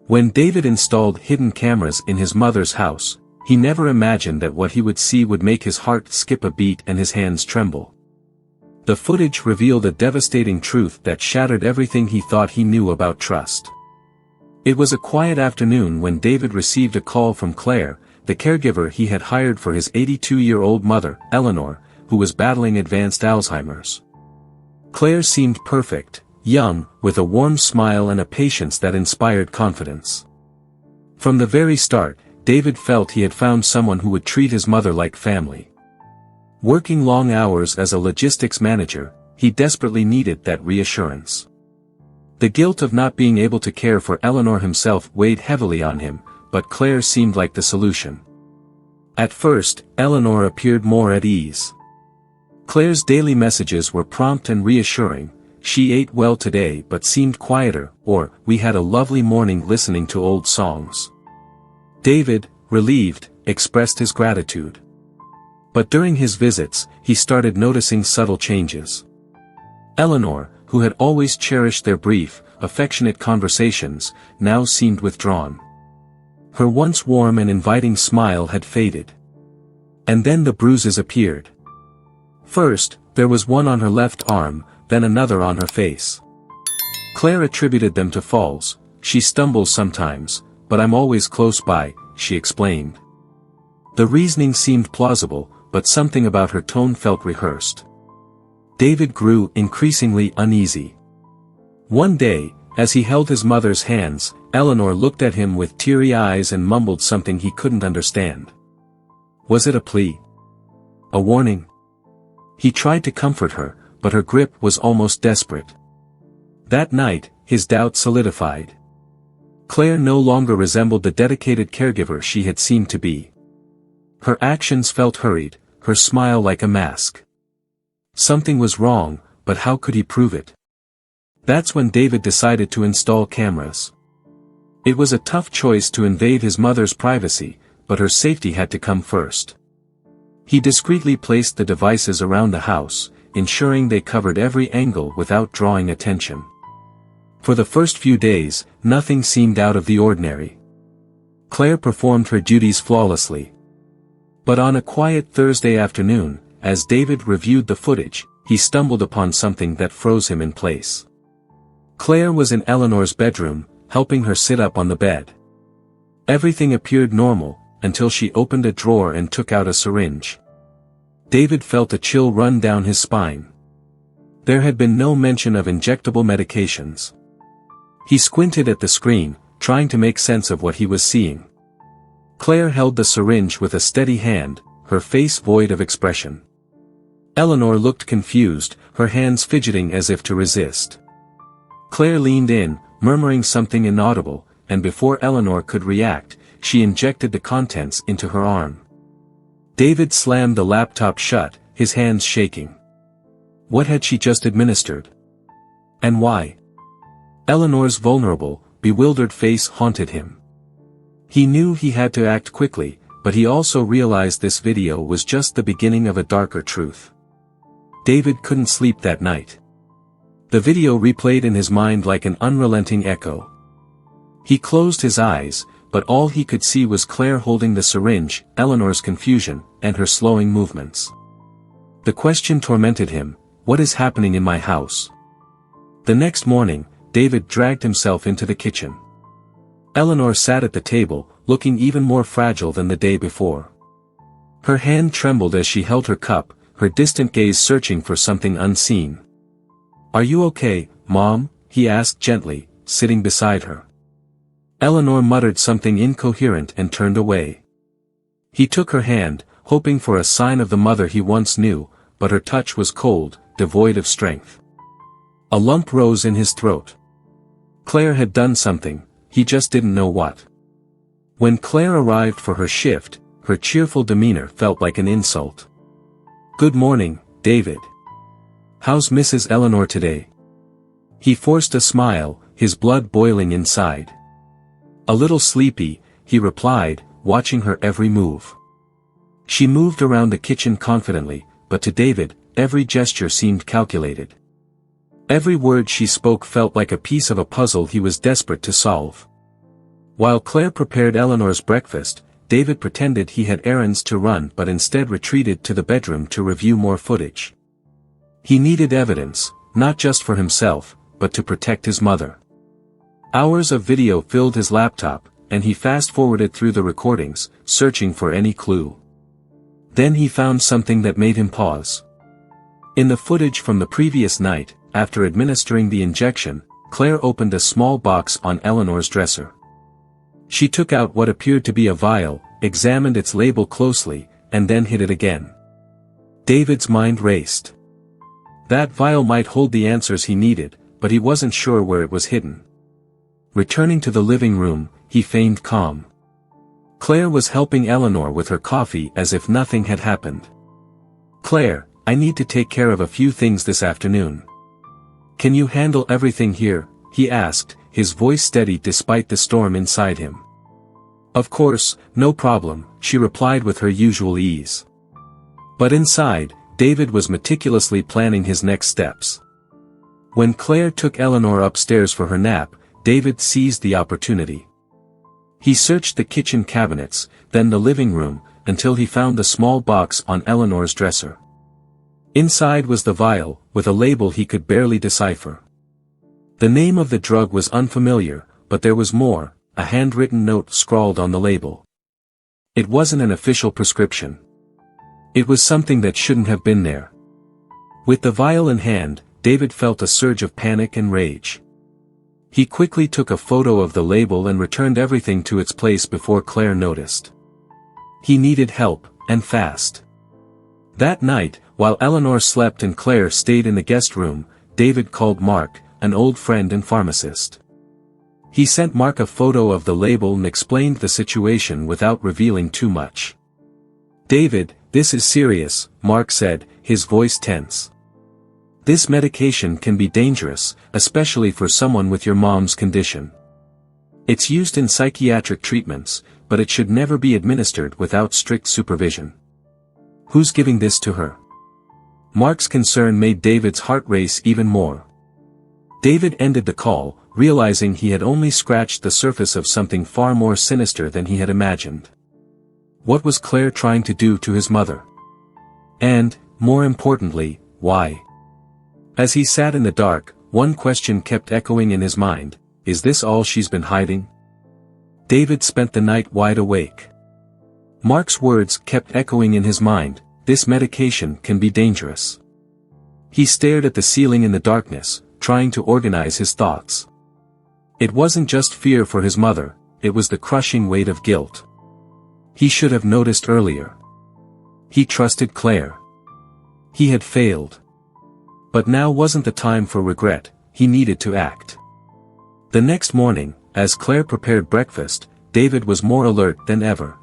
When David installed hidden cameras in his mother's house, he never imagined that what he would see would make his heart skip a beat and his hands tremble. The footage revealed a devastating truth that shattered everything he thought he knew about trust. It was a quiet afternoon when David received a call from Claire, the caregiver he had hired for his 82-year-old mother, Eleanor, who was battling advanced Alzheimer's. Claire seemed perfect, young, with a warm smile and a patience that inspired confidence. From the very start, David felt he had found someone who would treat his mother like family. Working long hours as a logistics manager, he desperately needed that reassurance. The guilt of not being able to care for Eleanor himself weighed heavily on him, but Claire seemed like the solution. At first, Eleanor appeared more at ease. Claire's daily messages were prompt and reassuring. "She ate well today but seemed quieter," or "We had a lovely morning listening to old songs." David, relieved, expressed his gratitude. But during his visits, he started noticing subtle changes. Eleanor, who had always cherished their brief, affectionate conversations, now seemed withdrawn. Her once warm and inviting smile had faded. And then the bruises appeared. First, there was one on her left arm, then another on her face. Claire attributed them to falls. "She stumbles sometimes, but I'm always close by," she explained. The reasoning seemed plausible, but something about her tone felt rehearsed. David grew increasingly uneasy. One day, as he held his mother's hands, Eleanor looked at him with teary eyes and mumbled something he couldn't understand. Was it a plea? A warning? He tried to comfort her, but her grip was almost desperate. That night, his doubt solidified. Claire no longer resembled the dedicated caregiver she had seemed to be. Her actions felt hurried, her smile like a mask. Something was wrong, but how could he prove it? That's when David decided to install cameras. It was a tough choice to invade his mother's privacy, but her safety had to come first. He discreetly placed the devices around the house, ensuring they covered every angle without drawing attention. For the first few days, nothing seemed out of the ordinary. Claire performed her duties flawlessly. But on a quiet Thursday afternoon, as David reviewed the footage, he stumbled upon something that froze him in place. Claire was in Eleanor's bedroom, helping her sit up on the bed. Everything appeared normal, until she opened a drawer and took out a syringe. David felt a chill run down his spine. There had been no mention of injectable medications. He squinted at the screen, trying to make sense of what he was seeing. Claire held the syringe with a steady hand, her face void of expression. Eleanor looked confused, her hands fidgeting as if to resist. Claire leaned in, murmuring something inaudible, and before Eleanor could react, she injected the contents into her arm. David slammed the laptop shut, his hands shaking. What had she just administered? And why? Eleanor's vulnerable, bewildered face haunted him. He knew he had to act quickly, but he also realized this video was just the beginning of a darker truth. David couldn't sleep that night. The video replayed in his mind like an unrelenting echo. He closed his eyes, but all he could see was Claire holding the syringe, Eleanor's confusion, and her slowing movements. The question tormented him, what is happening in my house? The next morning, David dragged himself into the kitchen. Eleanor sat at the table, looking even more fragile than the day before. Her hand trembled as she held her cup, her distant gaze searching for something unseen. Are you okay, Mom? He asked gently, sitting beside her. Eleanor muttered something incoherent and turned away. He took her hand, hoping for a sign of the mother he once knew, but her touch was cold, devoid of strength. A lump rose in his throat. Claire had done something, he just didn't know what. When Claire arrived for her shift, her cheerful demeanor felt like an insult. Good morning, David. How's Mrs. Eleanor today? He forced a smile, his blood boiling inside. A little sleepy, he replied, watching her every move. She moved around the kitchen confidently, but to David, every gesture seemed calculated. Every word she spoke felt like a piece of a puzzle he was desperate to solve. While Claire prepared Eleanor's breakfast, David pretended he had errands to run but instead retreated to the bedroom to review more footage. He needed evidence, not just for himself, but to protect his mother. Hours of video filled his laptop, and he fast-forwarded through the recordings, searching for any clue. Then he found something that made him pause. In the footage from the previous night, after administering the injection, Claire opened a small box on Eleanor's dresser. She took out what appeared to be a vial, examined its label closely, and then hid it again. David's mind raced. That vial might hold the answers he needed, but he wasn't sure where it was hidden. Returning to the living room, he feigned calm. Claire was helping Eleanor with her coffee as if nothing had happened. "Claire, I need to take care of a few things this afternoon. Can you handle everything here?" he asked, his voice steady despite the storm inside him. "Of course, no problem," she replied with her usual ease. But inside, David was meticulously planning his next steps. When Claire took Eleanor upstairs for her nap, David seized the opportunity. He searched the kitchen cabinets, then the living room, until he found the small box on Eleanor's dresser. Inside was the vial, with a label he could barely decipher. The name of the drug was unfamiliar, but there was more, a handwritten note scrawled on the label. It wasn't an official prescription. It was something that shouldn't have been there. With the vial in hand, David felt a surge of panic and rage. He quickly took a photo of the label and returned everything to its place before Claire noticed. He needed help, and fast. That night, while Eleanor slept and Claire stayed in the guest room, David called Mark, an old friend and pharmacist. He sent Mark a photo of the label and explained the situation without revealing too much. "David, this is serious," Mark said, his voice tense. "This medication can be dangerous, especially for someone with your mom's condition. It's used in psychiatric treatments, but it should never be administered without strict supervision. Who's giving this to her?" Mark's concern made David's heart race even more. David ended the call, realizing he had only scratched the surface of something far more sinister than he had imagined. What was Claire trying to do to his mother? And, more importantly, why? As he sat in the dark, one question kept echoing in his mind: is this all she's been hiding? David spent the night wide awake. Mark's words kept echoing in his mind: this medication can be dangerous. He stared at the ceiling in the darkness, trying to organize his thoughts. It wasn't just fear for his mother, it was the crushing weight of guilt. He should have noticed earlier. He trusted Claire. He had failed. But now wasn't the time for regret, he needed to act. The next morning, as Claire prepared breakfast, David was more alert than ever.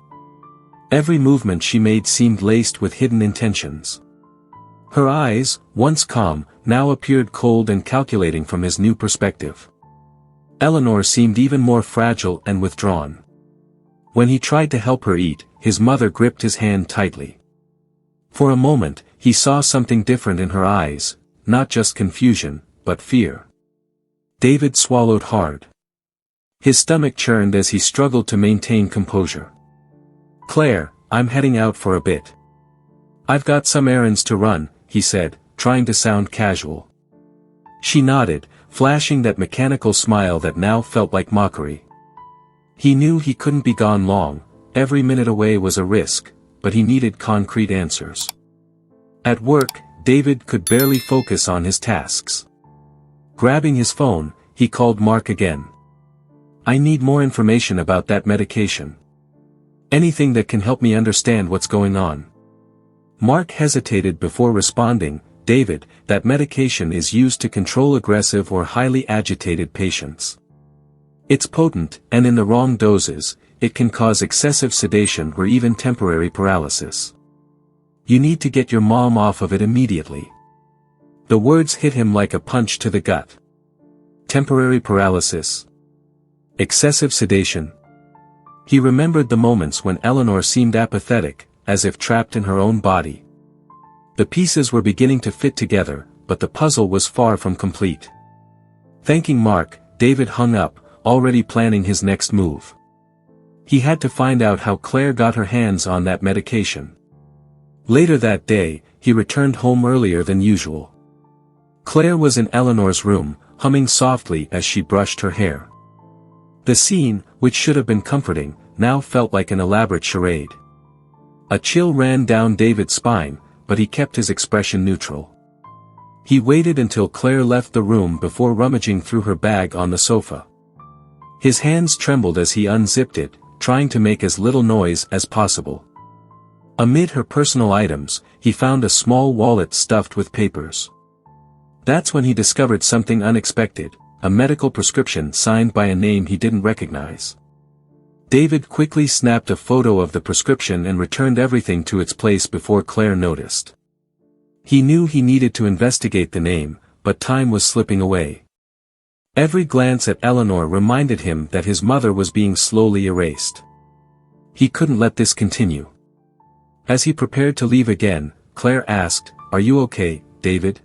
Every movement she made seemed laced with hidden intentions. Her eyes, once calm, now appeared cold and calculating from his new perspective. Eleanor seemed even more fragile and withdrawn. When he tried to help her eat, his mother gripped his hand tightly. For a moment, he saw something different in her eyes, not just confusion, but fear. David swallowed hard. His stomach churned as he struggled to maintain composure. "Claire, I'm heading out for a bit. I've got some errands to run," he said, trying to sound casual. She nodded, flashing that mechanical smile that now felt like mockery. He knew he couldn't be gone long, every minute away was a risk, but he needed concrete answers. At work, David could barely focus on his tasks. Grabbing his phone, he called Mark again. "I need more information about that medication. Anything that can help me understand what's going on." Mark hesitated before responding. "David, that medication is used to control aggressive or highly agitated patients. It's potent, and in the wrong doses, it can cause excessive sedation or even temporary paralysis. You need to get your mom off of it immediately." The words hit him like a punch to the gut. Temporary paralysis. Excessive sedation. He remembered the moments when Eleanor seemed apathetic, as if trapped in her own body. The pieces were beginning to fit together, but the puzzle was far from complete. Thanking Mark, David hung up, already planning his next move. He had to find out how Claire got her hands on that medication. Later that day, he returned home earlier than usual. Claire was in Eleanor's room, humming softly as she brushed her hair. The scene, which should have been comforting, now felt like an elaborate charade. A chill ran down David's spine, but he kept his expression neutral. He waited until Claire left the room before rummaging through her bag on the sofa. His hands trembled as he unzipped it, trying to make as little noise as possible. Amid her personal items, he found a small wallet stuffed with papers. That's when he discovered something unexpected, a medical prescription signed by a name he didn't recognize. David quickly snapped a photo of the prescription and returned everything to its place before Claire noticed. He knew he needed to investigate the name, but time was slipping away. Every glance at Eleanor reminded him that his mother was being slowly erased. He couldn't let this continue. As he prepared to leave again, Claire asked, "Are you okay, David?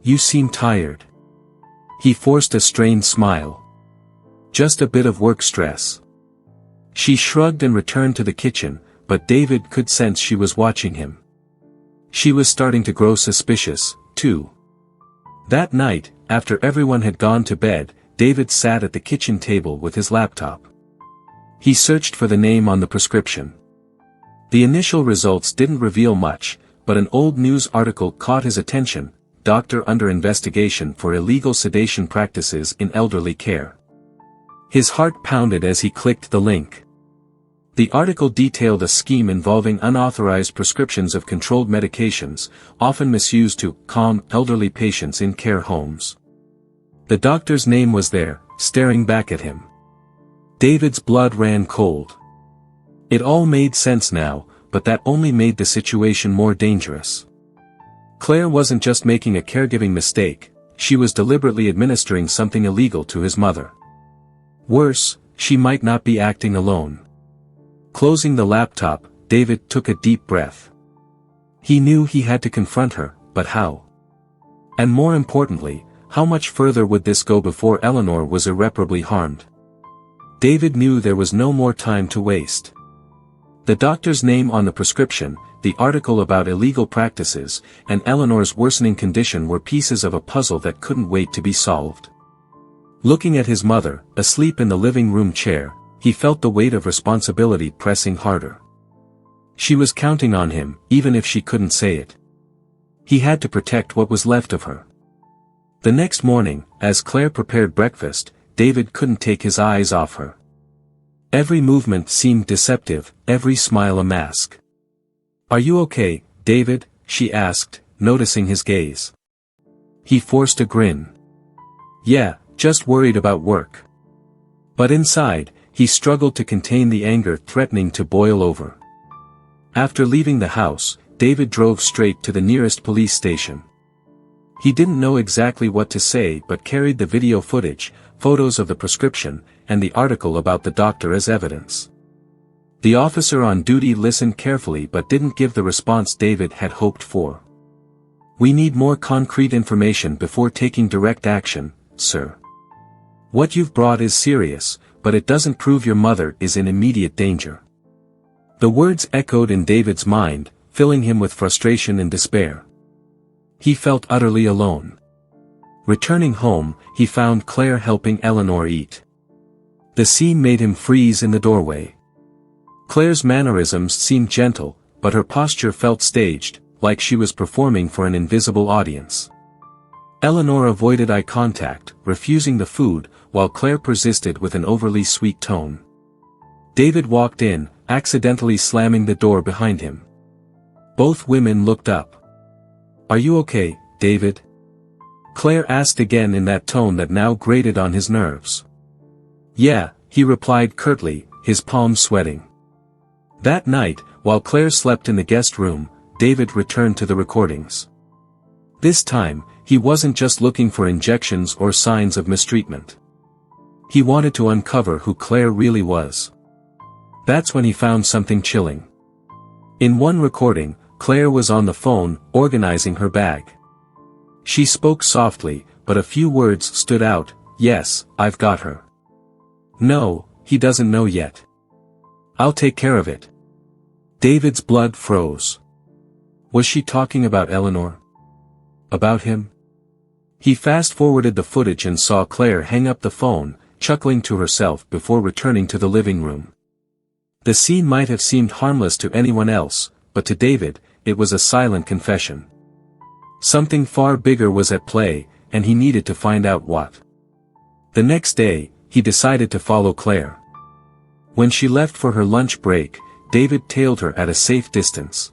You seem tired." He forced a strained smile. "Just a bit of work stress." She shrugged and returned to the kitchen, but David could sense she was watching him. She was starting to grow suspicious, too. That night, after everyone had gone to bed, David sat at the kitchen table with his laptop. He searched for the name on the prescription. The initial results didn't reveal much, but an old news article caught his attention: doctor under investigation for illegal sedation practices in elderly care. His heart pounded as he clicked the link. The article detailed a scheme involving unauthorized prescriptions of controlled medications, often misused to calm elderly patients in care homes. The doctor's name was there, staring back at him. David's blood ran cold. It all made sense now, but that only made the situation more dangerous. Claire wasn't just making a caregiving mistake, she was deliberately administering something illegal to his mother. Worse, she might not be acting alone. Closing the laptop, David took a deep breath. He knew he had to confront her, but how? And more importantly, how much further would this go before Eleanor was irreparably harmed? David knew there was no more time to waste. The doctor's name on the prescription, the article about illegal practices, and Eleanor's worsening condition were pieces of a puzzle that couldn't wait to be solved. Looking at his mother, asleep in the living room chair, he felt the weight of responsibility pressing harder. She was counting on him, even if she couldn't say it. He had to protect what was left of her. The next morning, as Claire prepared breakfast, David couldn't take his eyes off her. Every movement seemed deceptive, every smile a mask. "Are you okay, David?" she asked, noticing his gaze. He forced a grin. "Yeah, just worried about work." But inside, he struggled to contain the anger threatening to boil over. After leaving the house, David drove straight to the nearest police station. He didn't know exactly what to say but carried the video footage, photos of the prescription, and the article about the doctor as evidence. The officer on duty listened carefully but didn't give the response David had hoped for. "We need more concrete information before taking direct action, sir. What you've brought is serious, but it doesn't prove your mother is in immediate danger." The words echoed in David's mind, filling him with frustration and despair. He felt utterly alone. Returning home, he found Claire helping Eleanor eat. The scene made him freeze in the doorway. Claire's mannerisms seemed gentle, but her posture felt staged, like she was performing for an invisible audience. Eleanor avoided eye contact, refusing the food, while Claire persisted with an overly sweet tone. David walked in, accidentally slamming the door behind him. Both women looked up. "Are you okay, David?" Claire asked again in that tone that now grated on his nerves. "Yeah," he replied curtly, his palms sweating. That night, while Claire slept in the guest room, David returned to the recordings. This time, he wasn't just looking for injections or signs of mistreatment. He wanted to uncover who Claire really was. That's when he found something chilling. In one recording, Claire was on the phone, organizing her bag. She spoke softly, but a few words stood out. "Yes, I've got her." "No, he doesn't know yet." I'll take care of it. David's blood froze. Was she talking about Eleanor? About him? He fast-forwarded the footage and saw Claire hang up the phone, chuckling to herself before returning to the living room. The scene might have seemed harmless to anyone else, but to David, it was a silent confession. Something far bigger was at play, and he needed to find out what. The next day, he decided to follow Claire. When she left for her lunch break, David tailed her at a safe distance.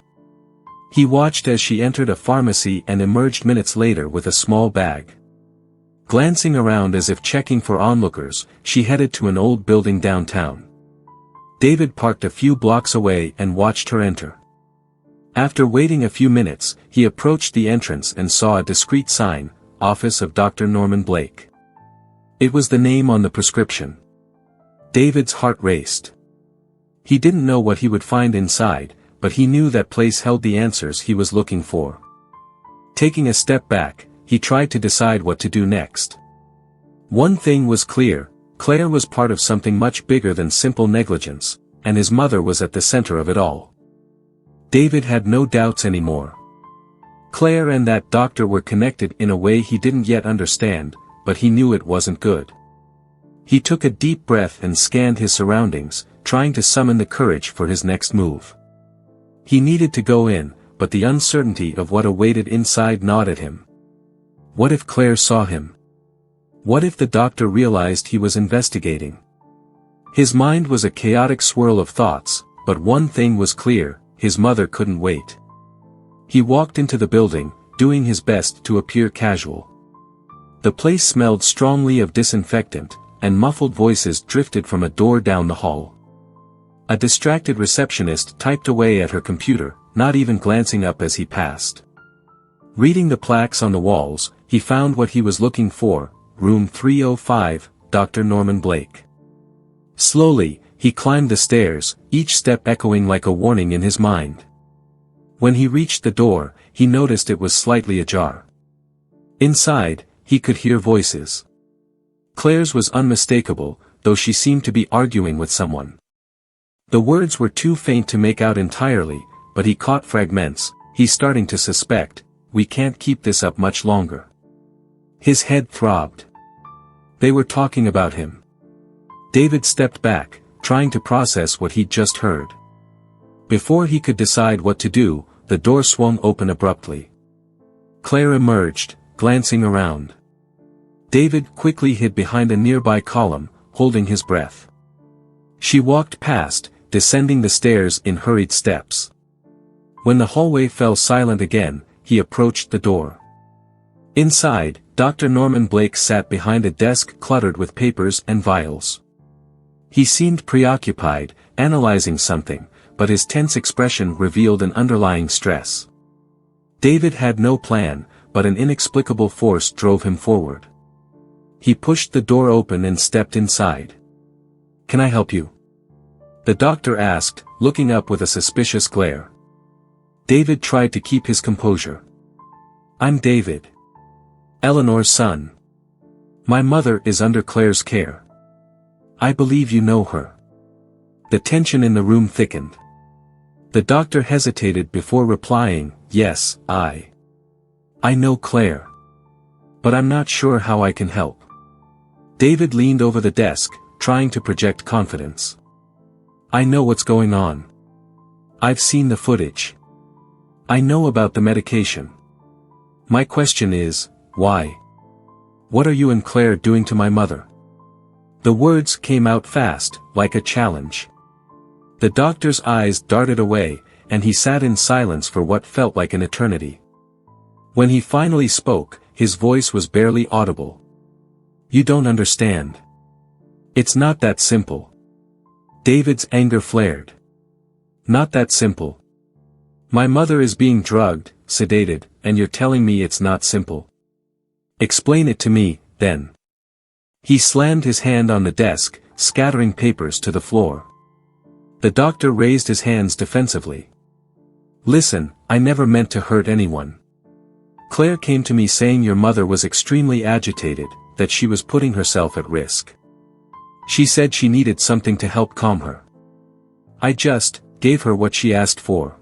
He watched as she entered a pharmacy and emerged minutes later with a small bag. Glancing around as if checking for onlookers, she headed to an old building downtown. David parked a few blocks away and watched her enter. After waiting a few minutes, he approached the entrance and saw a discreet sign, Office of Dr. Norman Blake. It was the name on the prescription. David's heart raced. He didn't know what he would find inside, but he knew that place held the answers he was looking for. Taking a step back, he tried to decide what to do next. One thing was clear, Claire was part of something much bigger than simple negligence, and his mother was at the center of it all. David had no doubts anymore. Claire and that doctor were connected in a way he didn't yet understand, but he knew it wasn't good. He took a deep breath and scanned his surroundings, trying to summon the courage for his next move. He needed to go in, but the uncertainty of what awaited inside gnawed at him. What if Claire saw him? What if the doctor realized he was investigating? His mind was a chaotic swirl of thoughts, but one thing was clear, his mother couldn't wait. He walked into the building, doing his best to appear casual. The place smelled strongly of disinfectant, and muffled voices drifted from a door down the hall. A distracted receptionist typed away at her computer, not even glancing up as he passed. Reading the plaques on the walls, he found what he was looking for, Room 305, Dr. Norman Blake. Slowly, he climbed the stairs, each step echoing like a warning in his mind. When he reached the door, he noticed it was slightly ajar. Inside, he could hear voices. Claire's was unmistakable, though she seemed to be arguing with someone. The words were too faint to make out entirely, but he caught fragments. He's starting to suspect, we can't keep this up much longer. His head throbbed. They were talking about him. David stepped back, trying to process what he'd just heard. Before he could decide what to do, the door swung open abruptly. Claire emerged, glancing around. David quickly hid behind a nearby column, holding his breath. She walked past, descending the stairs in hurried steps. When the hallway fell silent again, he approached the door. Inside, Dr. Norman Blake sat behind a desk cluttered with papers and vials. He seemed preoccupied, analyzing something, but his tense expression revealed an underlying stress. David had no plan, but an inexplicable force drove him forward. He pushed the door open and stepped inside. "Can I help you?" the doctor asked, looking up with a suspicious glare. David tried to keep his composure. "I'm David. Eleanor's son. My mother is under Claire's care. I believe you know her." The tension in the room thickened. The doctor hesitated before replying, "Yes, I know Claire. But I'm not sure how I can help." David leaned over the desk, trying to project confidence. "I know what's going on. I've seen the footage. I know about the medication. My question is, why? What are you and Claire doing to my mother?" The words came out fast, like a challenge. The doctor's eyes darted away, and he sat in silence for what felt like an eternity. When he finally spoke, his voice was barely audible. "You don't understand. It's not that simple." David's anger flared. "Not that simple. My mother is being drugged, sedated, and you're telling me it's not simple? Explain it to me, then." He slammed his hand on the desk, scattering papers to the floor. The doctor raised his hands defensively. "Listen, I never meant to hurt anyone. Claire came to me saying your mother was extremely agitated, that she was putting herself at risk. She said she needed something to help calm her. I just gave her what she asked for."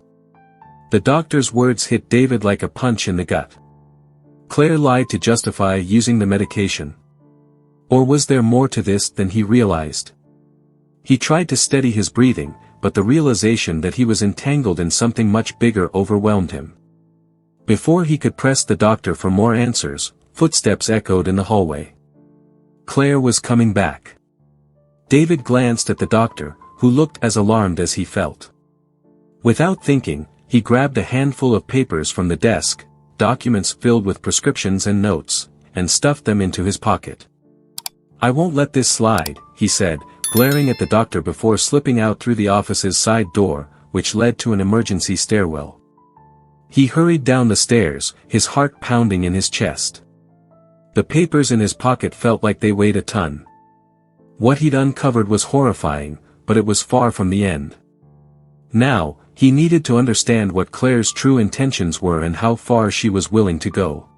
The doctor's words hit David like a punch in the gut. Claire lied to justify using the medication. Or was there more to this than he realized? He tried to steady his breathing, but the realization that he was entangled in something much bigger overwhelmed him. Before he could press the doctor for more answers, footsteps echoed in the hallway. Claire was coming back. David glanced at the doctor, who looked as alarmed as he felt. Without thinking, he grabbed a handful of papers from the desk, documents filled with prescriptions and notes, and stuffed them into his pocket. "I won't let this slide," he said, glaring at the doctor before slipping out through the office's side door, which led to an emergency stairwell. He hurried down the stairs, his heart pounding in his chest. The papers in his pocket felt like they weighed a ton. What he'd uncovered was horrifying, but it was far from the end. Now, he needed to understand what Claire's true intentions were and how far she was willing to go.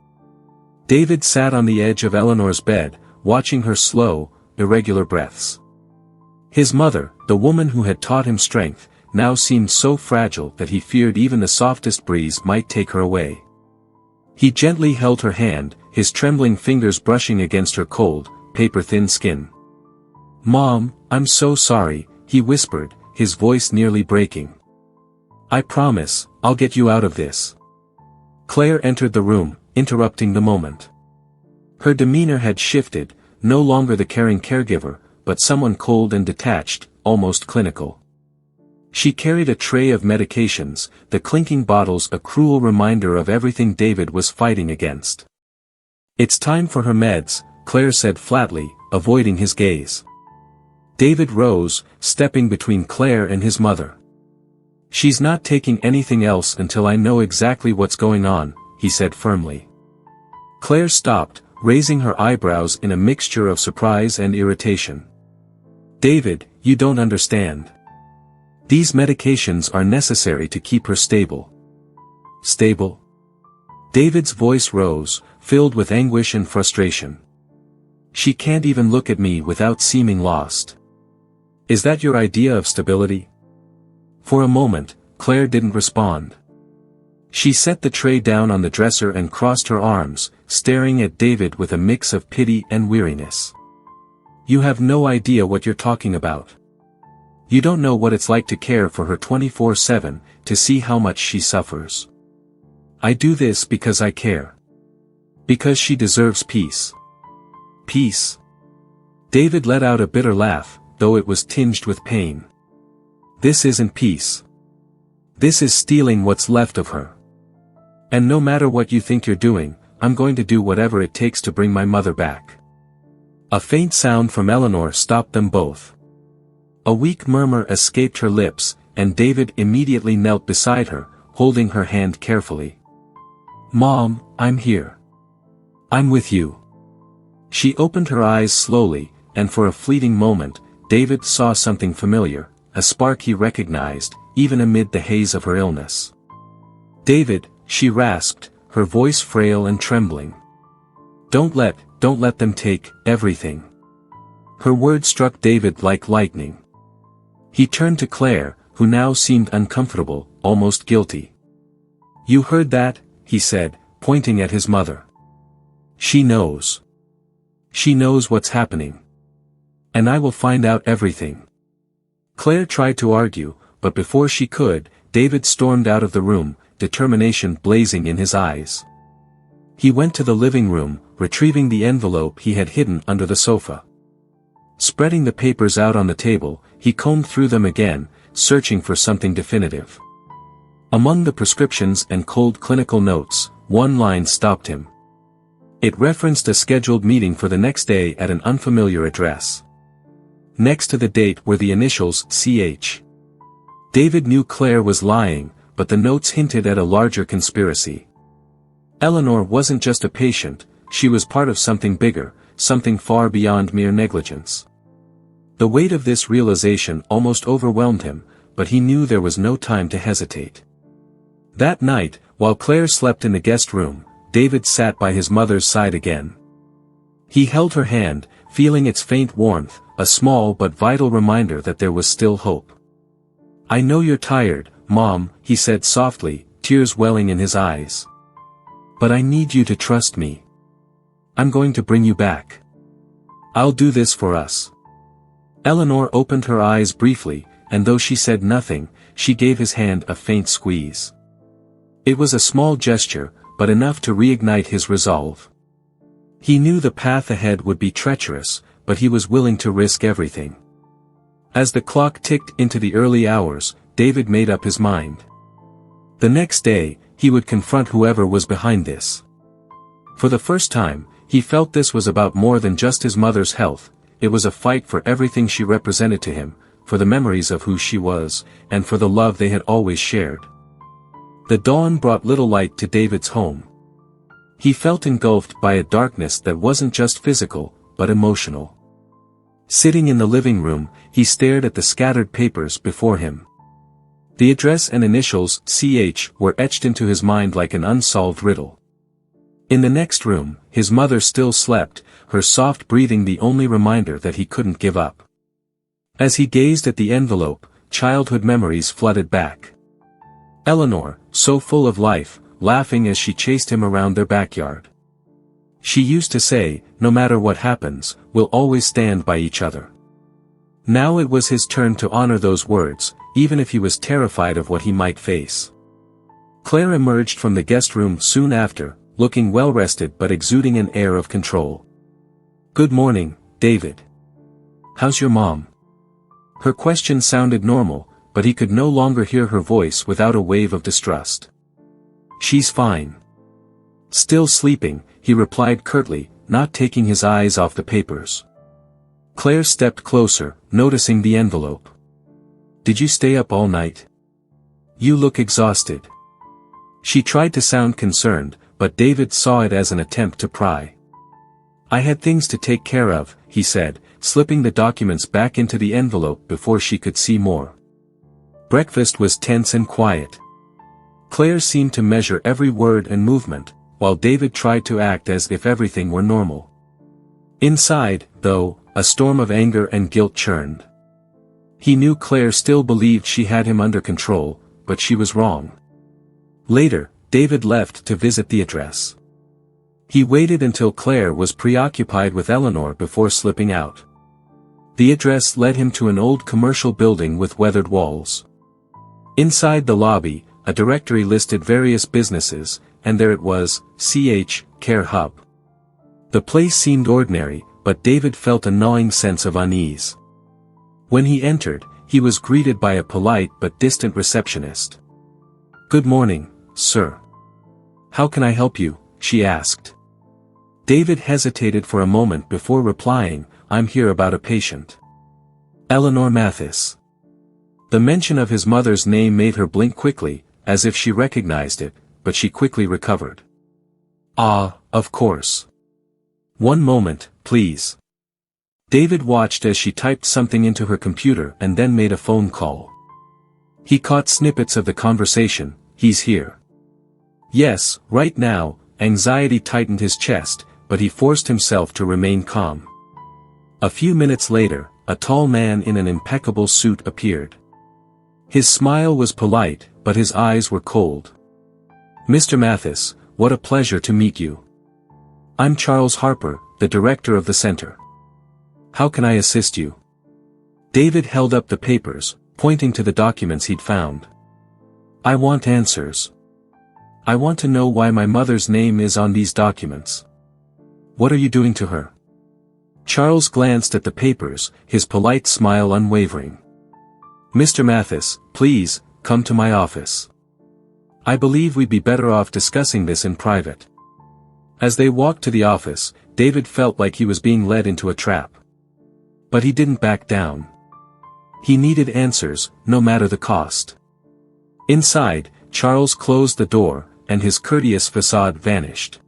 David sat on the edge of Eleanor's bed, watching her slow, irregular breaths. His mother, the woman who had taught him strength, now seemed so fragile that he feared even the softest breeze might take her away. He gently held her hand, his trembling fingers brushing against her cold, paper-thin skin. "Mom, I'm so sorry," he whispered, his voice nearly breaking. "I promise, I'll get you out of this." Claire entered the room, interrupting the moment. Her demeanor had shifted, no longer the caring caregiver, but someone cold and detached, almost clinical. She carried a tray of medications, the clinking bottles a cruel reminder of everything David was fighting against. "It's time for her meds," Claire said flatly, avoiding his gaze. David rose, stepping between Claire and his mother. "She's not taking anything else until I know exactly what's going on," he said firmly. Claire stopped, raising her eyebrows in a mixture of surprise and irritation. "David, you don't understand. These medications are necessary to keep her stable." "Stable?" David's voice rose, filled with anguish and frustration. "She can't even look at me without seeming lost. Is that your idea of stability?" For a moment, Claire didn't respond. She set the tray down on the dresser and crossed her arms, staring at David with a mix of pity and weariness. "You have no idea what you're talking about. You don't know what it's like to care for her 24/7, to see how much she suffers. I do this because I care. Because she deserves peace." "Peace?" David let out a bitter laugh, though it was tinged with pain. "This isn't peace. This is stealing what's left of her. And no matter what you think you're doing, I'm going to do whatever it takes to bring my mother back." A faint sound from Eleanor stopped them both. A weak murmur escaped her lips, and David immediately knelt beside her, holding her hand carefully. "Mom, I'm here. I'm with you." She opened her eyes slowly, and for a fleeting moment, David saw something familiar, a spark he recognized, even amid the haze of her illness. "David," she rasped, her voice frail and trembling. Don't let them take everything." Her words struck David like lightning. He turned to Claire, who now seemed uncomfortable, almost guilty. "You heard that?" he said, pointing at his mother. "She knows. She knows what's happening. And I will find out everything." Claire tried to argue, but before she could, David stormed out of the room, determination blazing in his eyes. He went to the living room, retrieving the envelope he had hidden under the sofa. Spreading the papers out on the table, he combed through them again, searching for something definitive. Among the prescriptions and cold clinical notes, one line stopped him. It referenced a scheduled meeting for the next day at an unfamiliar address. Next to the date were the initials CH. David knew Claire was lying, but the notes hinted at a larger conspiracy. Eleanor wasn't just a patient, she was part of something bigger, something far beyond mere negligence. The weight of this realization almost overwhelmed him, but he knew there was no time to hesitate. That night, while Claire slept in the guest room, David sat by his mother's side again. He held her hand, feeling its faint warmth, a small but vital reminder that there was still hope. "I know you're tired, Mom," he said softly, tears welling in his eyes. "But I need you to trust me. I'm going to bring you back. I'll do this for us." Eleanor opened her eyes briefly, and though she said nothing, she gave his hand a faint squeeze. It was a small gesture, but enough to reignite his resolve. He knew the path ahead would be treacherous, but he was willing to risk everything. As the clock ticked into the early hours, David made up his mind. The next day, he would confront whoever was behind this. For the first time, he felt this was about more than just his mother's health. It was a fight for everything she represented to him, for the memories of who she was, and for the love they had always shared. The dawn brought little light to David's home. He felt engulfed by a darkness that wasn't just physical, but emotional. Sitting in the living room, he stared at the scattered papers before him. The address and initials, CH, were etched into his mind like an unsolved riddle. In the next room, his mother still slept, her soft breathing the only reminder that he couldn't give up. As he gazed at the envelope, childhood memories flooded back. Eleanor, so full of life, laughing as she chased him around their backyard. She used to say, "No matter what happens, we'll always stand by each other." Now it was his turn to honor those words, even if he was terrified of what he might face. Claire emerged from the guest room soon after, looking well-rested but exuding an air of control. "Good morning, David. How's your mom?" Her question sounded normal, but he could no longer hear her voice without a wave of distrust. "She's fine. Still sleeping," he replied curtly, not taking his eyes off the papers. Claire stepped closer, noticing the envelope. "Did you stay up all night? You look exhausted." She tried to sound concerned, but David saw it as an attempt to pry. "I had things to take care of," he said, slipping the documents back into the envelope before she could see more. Breakfast was tense and quiet. Claire seemed to measure every word and movement, while David tried to act as if everything were normal. Inside, though, a storm of anger and guilt churned. He knew Claire still believed she had him under control, but she was wrong. Later, David left to visit the address. He waited until Claire was preoccupied with Eleanor before slipping out. The address led him to an old commercial building with weathered walls. Inside the lobby, a directory listed various businesses, and there it was, CH, Care Hub. The place seemed ordinary, but David felt a gnawing sense of unease. When he entered, he was greeted by a polite but distant receptionist. "Good morning, sir. How can I help you?" she asked. David hesitated for a moment before replying, "I'm here about a patient. Eleanor Mathis." The mention of his mother's name made her blink quickly, as if she recognized it, but she quickly recovered. "Ah, of course. One moment, please." David watched as she typed something into her computer and then made a phone call. He caught snippets of the conversation. "He's here." "Yes, right now." Anxiety tightened his chest, but he forced himself to remain calm. A few minutes later, a tall man in an impeccable suit appeared. His smile was polite, but his eyes were cold. "Mr. Mathis, what a pleasure to meet you. I'm Charles Harper, the director of the center. How can I assist you?" David held up the papers, pointing to the documents he'd found. "I want answers. I want to know why my mother's name is on these documents. What are you doing to her?" Charles glanced at the papers, his polite smile unwavering. "Mr. Mathis, please, come to my office. I believe we'd be better off discussing this in private." As they walked to the office, David felt like he was being led into a trap. But he didn't back down. He needed answers, no matter the cost. Inside, Charles closed the door, and his courteous facade vanished.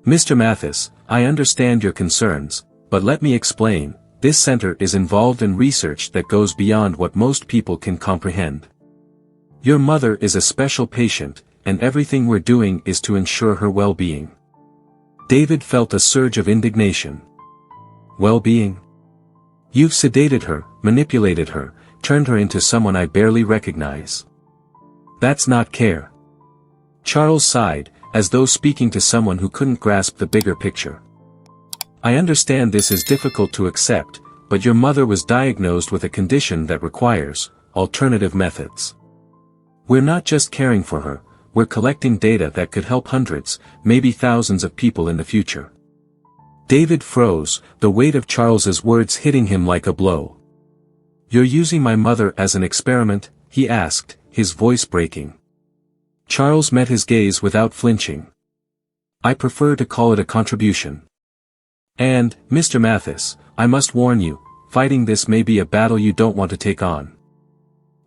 "Mr. Mathis, I understand your concerns, but let me explain, this center is involved in research that goes beyond what most people can comprehend. Your mother is a special patient, and everything we're doing is to ensure her well-being." David felt a surge of indignation. "Well-being? You've sedated her, manipulated her, turned her into someone I barely recognize. That's not care. Charles sighed, as though speaking to someone who couldn't grasp the bigger picture. I understand this is difficult to accept, but your mother was diagnosed with a condition that requires alternative methods. We're not just caring for her, we're collecting data that could help hundreds, maybe thousands of people in the future. David froze, the weight of Charles's words hitting him like a blow. You're using my mother as an experiment? He asked, his voice breaking. Charles met his gaze without flinching. I prefer to call it a contribution. And, Mr. Mathis, I must warn you, fighting this may be a battle you don't want to take on.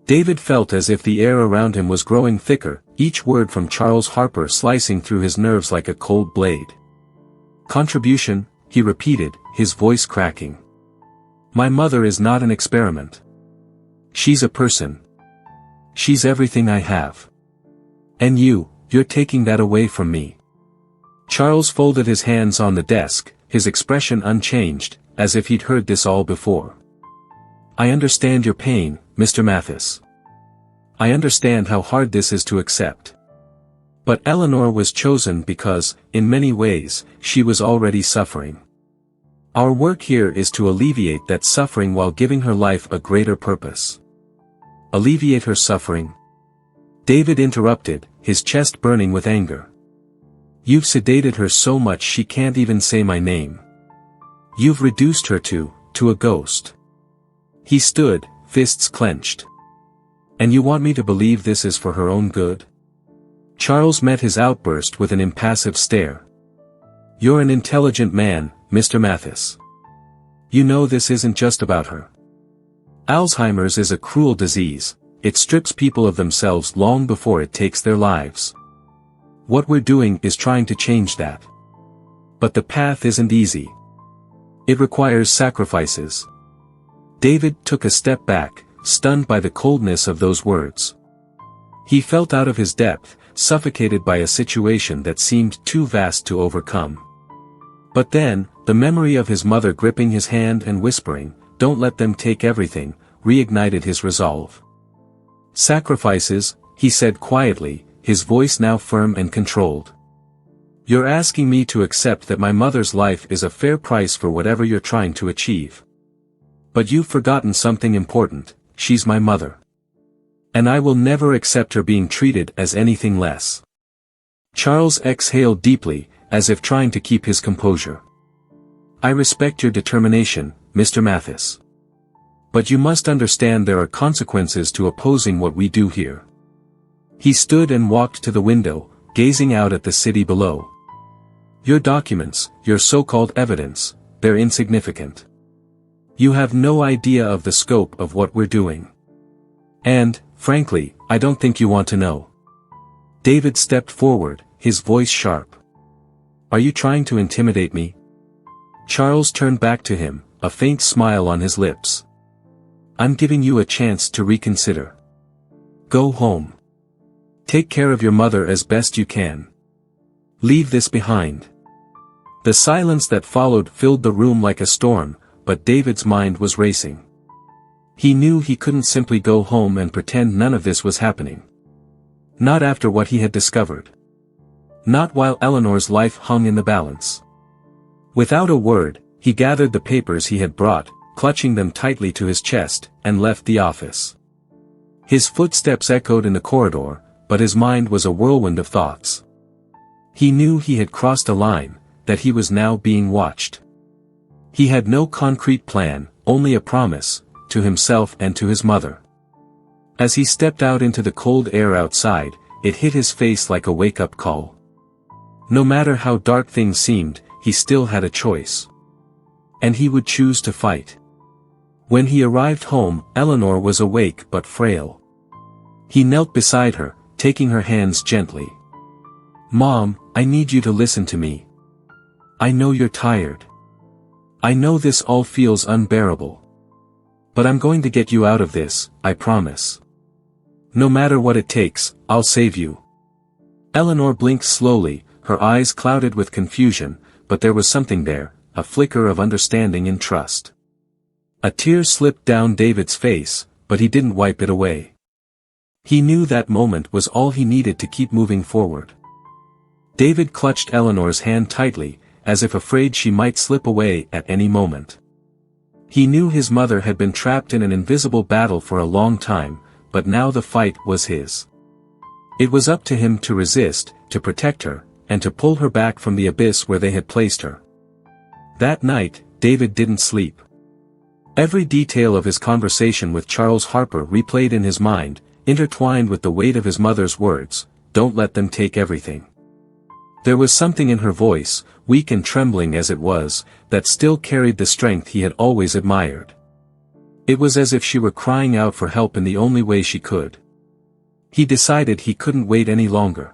David felt as if the air around him was growing thicker, each word from Charles Harper slicing through his nerves like a cold blade. Contribution, he repeated, his voice cracking. My mother is not an experiment. She's a person. She's everything I have. And you're taking that away from me. Charles folded his hands on the desk, his expression unchanged, as if he'd heard this all before. I understand your pain, Mr. Mathis. I understand how hard this is to accept. But Eleanor was chosen because, in many ways, she was already suffering. Our work here is to alleviate that suffering while giving her life a greater purpose. Alleviate her suffering? David interrupted, his chest burning with anger. You've sedated her so much she can't even say my name. You've reduced her to a ghost. He stood, fists clenched. And you want me to believe this is for her own good? Charles met his outburst with an impassive stare. You're an intelligent man, Mr. Mathis. You know this isn't just about her. Alzheimer's is a cruel disease. It strips people of themselves long before it takes their lives. What we're doing is trying to change that. But the path isn't easy. It requires sacrifices. David took a step back, stunned by the coldness of those words. He felt out of his depth, suffocated by a situation that seemed too vast to overcome. But then, the memory of his mother gripping his hand and whispering, "Don't let them take everything," reignited his resolve. Sacrifices, he said quietly, his voice now firm and controlled. You're asking me to accept that my mother's life is a fair price for whatever you're trying to achieve. But you've forgotten something important, she's my mother. And I will never accept her being treated as anything less. Charles exhaled deeply, as if trying to keep his composure. I respect your determination, Mr. Mathis. But you must understand there are consequences to opposing what we do here. He stood and walked to the window, gazing out at the city below. Your documents, your so-called evidence, they're insignificant. You have no idea of the scope of what we're doing. And, frankly, I don't think you want to know. David stepped forward, his voice sharp. Are you trying to intimidate me? Charles turned back to him, a faint smile on his lips. I'm giving you a chance to reconsider. Go home. Take care of your mother as best you can. Leave this behind. The silence that followed filled the room like a storm, but David's mind was racing. He knew he couldn't simply go home and pretend none of this was happening. Not after what he had discovered. Not while Eleanor's life hung in the balance. Without a word, he gathered the papers he had brought, clutching them tightly to his chest, and left the office. His footsteps echoed in the corridor, but his mind was a whirlwind of thoughts. He knew he had crossed a line, that he was now being watched. He had no concrete plan, only a promise, to himself and to his mother. As he stepped out into the cold air outside, it hit his face like a wake-up call. No matter how dark things seemed, he still had a choice. And he would choose to fight. When he arrived home, Eleanor was awake but frail. He knelt beside her, taking her hands gently. Mom, I need you to listen to me. I know you're tired. I know this all feels unbearable. But I'm going to get you out of this, I promise. No matter what it takes, I'll save you. Eleanor blinked slowly, her eyes clouded with confusion, but there was something there, a flicker of understanding and trust. A tear slipped down David's face, but he didn't wipe it away. He knew that moment was all he needed to keep moving forward. David clutched Eleanor's hand tightly, as if afraid she might slip away at any moment. He knew his mother had been trapped in an invisible battle for a long time, but now the fight was his. It was up to him to resist, to protect her, and to pull her back from the abyss where they had placed her. That night, David didn't sleep. Every detail of his conversation with Charles Harper replayed in his mind, intertwined with the weight of his mother's words, "Don't let them take everything." There was something in her voice, weak and trembling as it was, that still carried the strength he had always admired. It was as if she were crying out for help in the only way she could. He decided he couldn't wait any longer.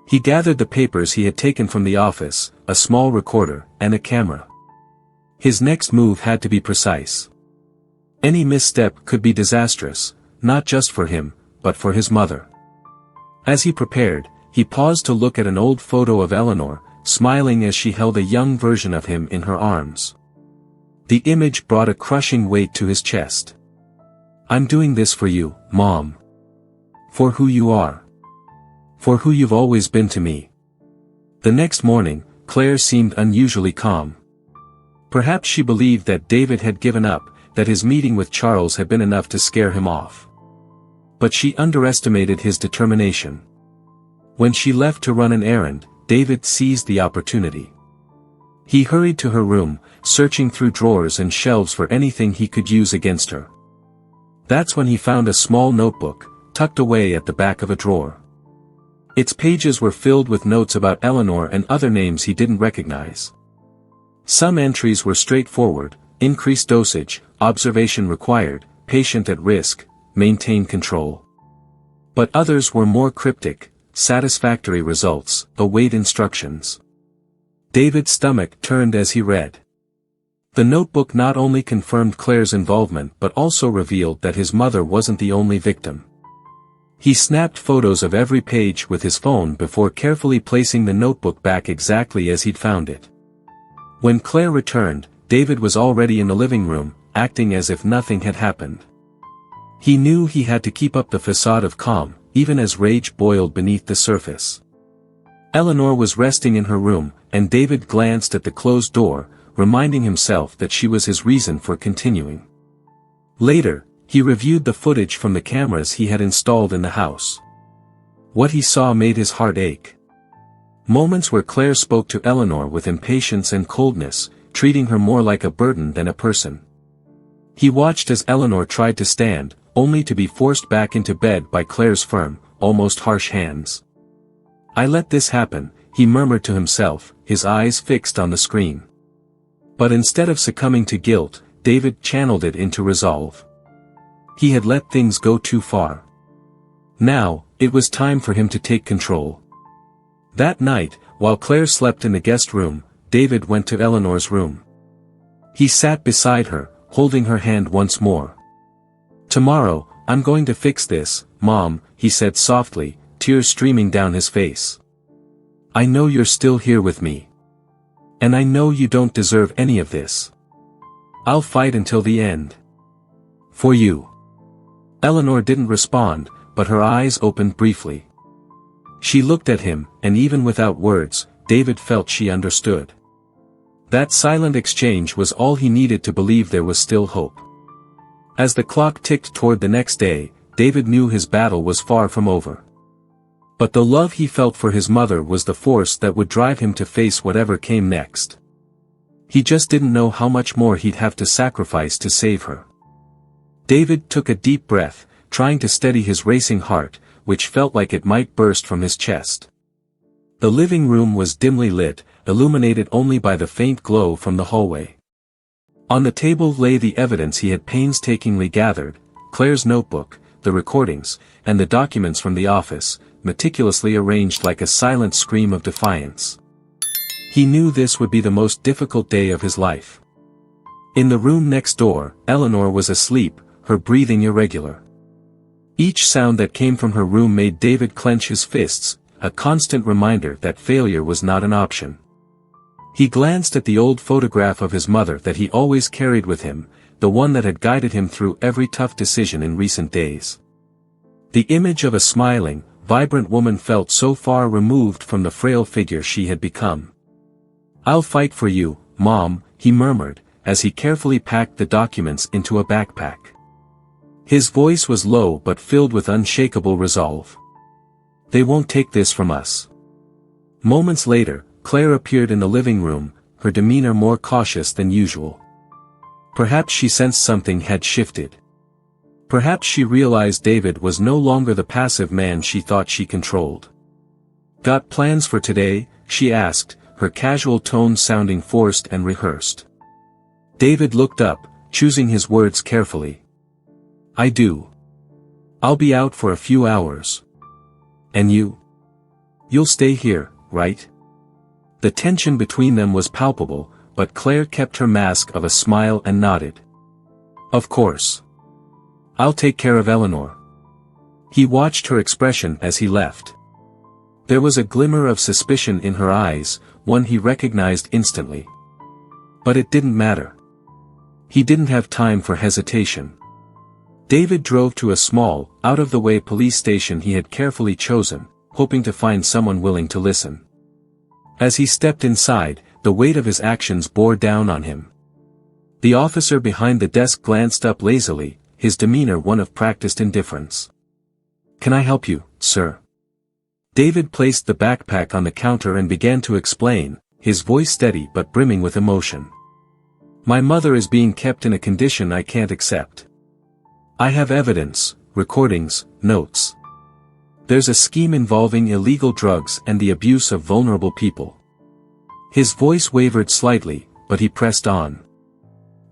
He gathered the papers he had taken from the office, a small recorder, and a camera. His next move had to be precise. Any misstep could be disastrous, not just for him, but for his mother. As he prepared, he paused to look at an old photo of Eleanor, smiling as she held a young version of him in her arms. The image brought a crushing weight to his chest. "I'm doing this for you, Mom. For who you are. For who you've always been to me." The next morning, Claire seemed unusually calm. Perhaps she believed that David had given up, that his meeting with Charles had been enough to scare him off. But she underestimated his determination. When she left to run an errand, David seized the opportunity. He hurried to her room, searching through drawers and shelves for anything he could use against her. That's when he found a small notebook, tucked away at the back of a drawer. Its pages were filled with notes about Eleanor and other names he didn't recognize. Some entries were straightforward: increased dosage, observation required, patient at risk, maintain control. But others were more cryptic: satisfactory results, await instructions. David's stomach turned as he read. The notebook not only confirmed Claire's involvement but also revealed that his mother wasn't the only victim. He snapped photos of every page with his phone before carefully placing the notebook back exactly as he'd found it. When Claire returned, David was already in the living room, acting as if nothing had happened. He knew he had to keep up the facade of calm, even as rage boiled beneath the surface. Eleanor was resting in her room, and David glanced at the closed door, reminding himself that she was his reason for continuing. Later, he reviewed the footage from the cameras he had installed in the house. What he saw made his heart ache. Moments where Claire spoke to Eleanor with impatience and coldness, treating her more like a burden than a person. He watched as Eleanor tried to stand, only to be forced back into bed by Claire's firm, almost harsh hands. "I let this happen," he murmured to himself, his eyes fixed on the screen. But instead of succumbing to guilt, David channeled it into resolve. He had let things go too far. Now, it was time for him to take control. That night, while Claire slept in the guest room, David went to Eleanor's room. He sat beside her, holding her hand once more. "Tomorrow, I'm going to fix this, Mom," he said softly, tears streaming down his face. "I know you're still here with me. And I know you don't deserve any of this. I'll fight until the end. For you." Eleanor didn't respond, but her eyes opened briefly. She looked at him, and even without words, David felt she understood. That silent exchange was all he needed to believe there was still hope. As the clock ticked toward the next day, David knew his battle was far from over. But the love he felt for his mother was the force that would drive him to face whatever came next. He just didn't know how much more he'd have to sacrifice to save her. David took a deep breath, trying to steady his racing heart, which felt like it might burst from his chest. The living room was dimly lit, illuminated only by the faint glow from the hallway. On the table lay the evidence he had painstakingly gathered: Claire's notebook, the recordings, and the documents from the office, meticulously arranged like a silent scream of defiance. He knew this would be the most difficult day of his life. In the room next door, Eleanor was asleep, her breathing irregular. Each sound that came from her room made David clench his fists, a constant reminder that failure was not an option. He glanced at the old photograph of his mother that he always carried with him, the one that had guided him through every tough decision in recent days. The image of a smiling, vibrant woman felt so far removed from the frail figure she had become. "I'll fight for you, Mom," he murmured, as he carefully packed the documents into a backpack. His voice was low but filled with unshakable resolve. "They won't take this from us." Moments later, Claire appeared in the living room, her demeanor more cautious than usual. Perhaps she sensed something had shifted. Perhaps she realized David was no longer the passive man she thought she controlled. "Got plans for today?" she asked, her casual tone sounding forced and rehearsed. David looked up, choosing his words carefully. "I do. I'll be out for a few hours. And you? You'll stay here, right?" The tension between them was palpable, but Claire kept her mask of a smile and nodded. "Of course. I'll take care of Eleanor." He watched her expression as he left. There was a glimmer of suspicion in her eyes, one he recognized instantly. But it didn't matter. He didn't have time for hesitation. David drove to a small, out-of-the-way police station he had carefully chosen, hoping to find someone willing to listen. As he stepped inside, the weight of his actions bore down on him. The officer behind the desk glanced up lazily, his demeanor one of practiced indifference. "Can I help you, sir?" David placed the backpack on the counter and began to explain, his voice steady but brimming with emotion. "My mother is being kept in a condition I can't accept. I have evidence, recordings, notes. There's a scheme involving illegal drugs and the abuse of vulnerable people." His voice wavered slightly, but he pressed on.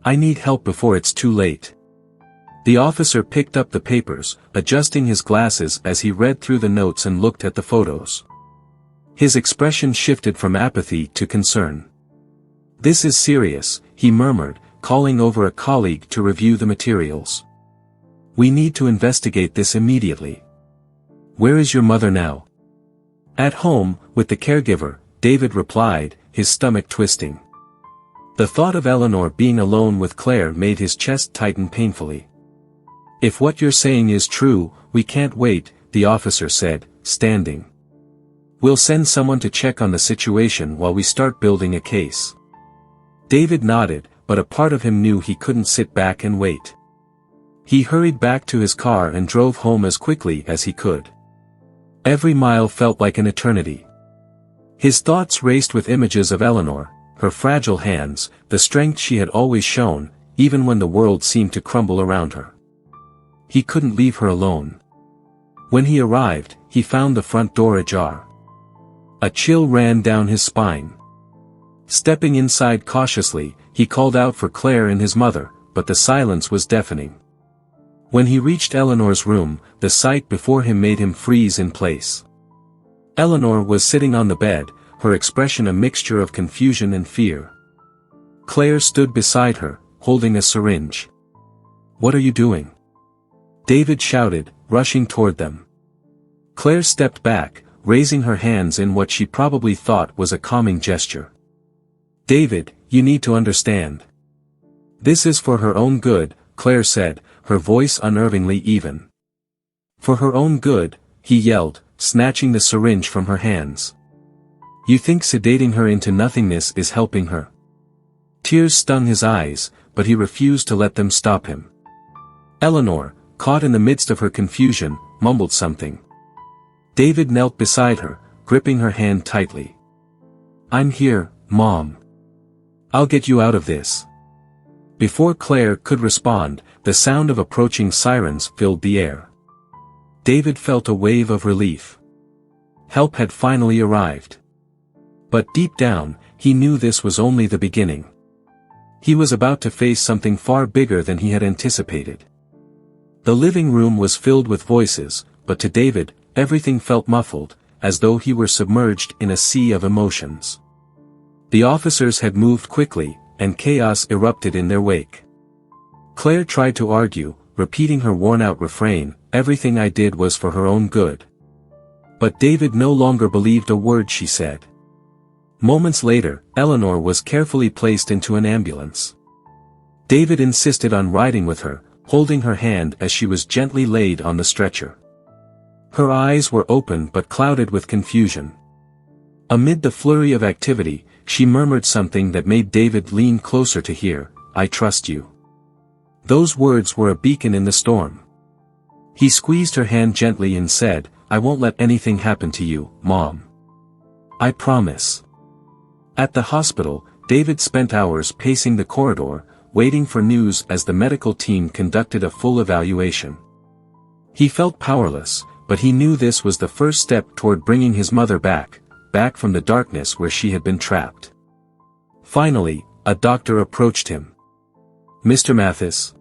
"I need help before it's too late." The officer picked up the papers, adjusting his glasses as he read through the notes and looked at the photos. His expression shifted from apathy to concern. "This is serious," he murmured, calling over a colleague to review the materials. "We need to investigate this immediately." "Where is your mother now?" "At home, with the caregiver," David replied, his stomach twisting. The thought of Eleanor being alone with Claire made his chest tighten painfully. "If what you're saying is true, we can't wait," the officer said, standing. "We'll send someone to check on the situation while we start building a case." David nodded, but a part of him knew he couldn't sit back and wait. He hurried back to his car and drove home as quickly as he could. Every mile felt like an eternity. His thoughts raced with images of Eleanor, her fragile hands, the strength she had always shown, even when the world seemed to crumble around her. He couldn't leave her alone. When he arrived, he found the front door ajar. A chill ran down his spine. Stepping inside cautiously, he called out for Claire and his mother, but the silence was deafening. When he reached Eleanor's room, the sight before him made him freeze in place. Eleanor was sitting on the bed, her expression a mixture of confusion and fear. Claire stood beside her, holding a syringe. "What are you doing?" David shouted, rushing toward them. Claire stepped back, raising her hands in what she probably thought was a calming gesture. "David, you need to understand. This is for her own good," Claire said, her voice unnervingly even. "For her own good," he yelled, snatching the syringe from her hands. "You think sedating her into nothingness is helping her?" Tears stung his eyes, but he refused to let them stop him. Eleanor, caught in the midst of her confusion, mumbled something. David knelt beside her, gripping her hand tightly. "I'm here, Mom. I'll get you out of this." Before Claire could respond, the sound of approaching sirens filled the air. David felt a wave of relief. Help had finally arrived. But deep down, he knew this was only the beginning. He was about to face something far bigger than he had anticipated. The living room was filled with voices, but to David, everything felt muffled, as though he were submerged in a sea of emotions. The officers had moved quickly, and chaos erupted in their wake. Claire tried to argue, repeating her worn-out refrain, "Everything I did was for her own good." But David no longer believed a word she said. Moments later, Eleanor was carefully placed into an ambulance. David insisted on riding with her, holding her hand as she was gently laid on the stretcher. Her eyes were open but clouded with confusion. Amid the flurry of activity, she murmured something that made David lean closer to hear, "I trust you." Those words were a beacon in the storm. He squeezed her hand gently and said, "I won't let anything happen to you, Mom. I promise." At the hospital, David spent hours pacing the corridor, waiting for news as the medical team conducted a full evaluation. He felt powerless, but he knew this was the first step toward bringing his mother back from the darkness where she had been trapped. Finally, a doctor approached him. "Mr. Mathis?"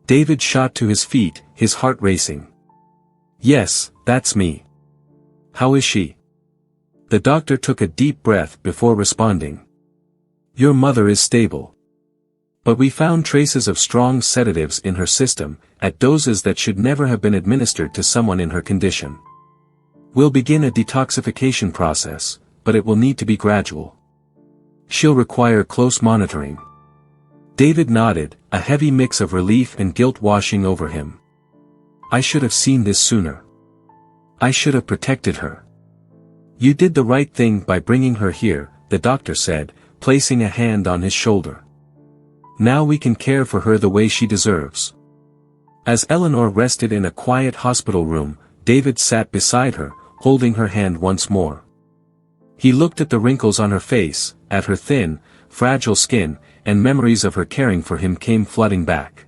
David shot to his feet, his heart racing. "Yes, that's me. How is she?" The doctor took a deep breath before responding. "Your mother is stable. But we found traces of strong sedatives in her system, at doses that should never have been administered to someone in her condition. We'll begin a detoxification process, but it will need to be gradual. She'll require close monitoring." David nodded, a heavy mix of relief and guilt washing over him. "I should have seen this sooner. I should have protected her." "You did the right thing by bringing her here," the doctor said, placing a hand on his shoulder. "Now we can care for her the way she deserves." As Eleanor rested in a quiet hospital room, David sat beside her, holding her hand once more. He looked at the wrinkles on her face, at her thin, fragile skin, and memories of her caring for him came flooding back.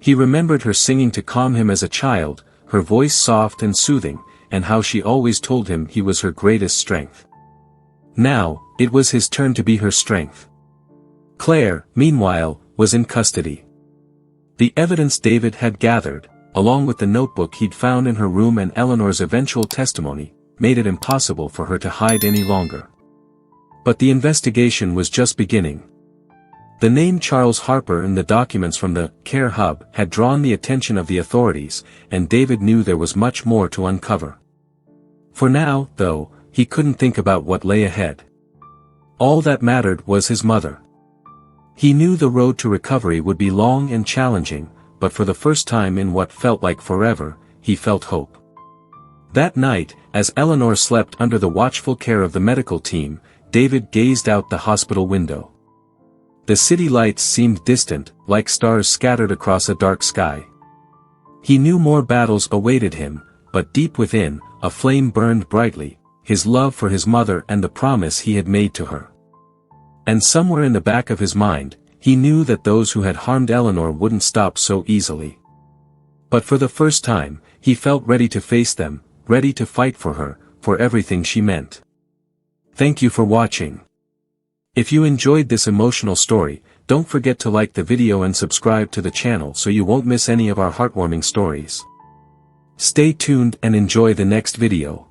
He remembered her singing to calm him as a child, her voice soft and soothing, and how she always told him he was her greatest strength. Now, it was his turn to be her strength. Claire, meanwhile, was in custody. The evidence David had gathered, along with the notebook he'd found in her room and Eleanor's eventual testimony, made it impossible for her to hide any longer. But the investigation was just beginning. The name Charles Harper in the documents from the Care Hub had drawn the attention of the authorities, and David knew there was much more to uncover. For now, though, he couldn't think about what lay ahead. All that mattered was his mother. He knew the road to recovery would be long and challenging, but for the first time in what felt like forever, he felt hope. That night, as Eleanor slept under the watchful care of the medical team, David gazed out the hospital window. The city lights seemed distant, like stars scattered across a dark sky. He knew more battles awaited him, but deep within, a flame burned brightly, his love for his mother and the promise he had made to her. And somewhere in the back of his mind, he knew that those who had harmed Eleanor wouldn't stop so easily. But for the first time, he felt ready to face them, ready to fight for her, for everything she meant. Thank you for watching. If you enjoyed this emotional story, don't forget to like the video and subscribe to the channel so you won't miss any of our heartwarming stories. Stay tuned and enjoy the next video.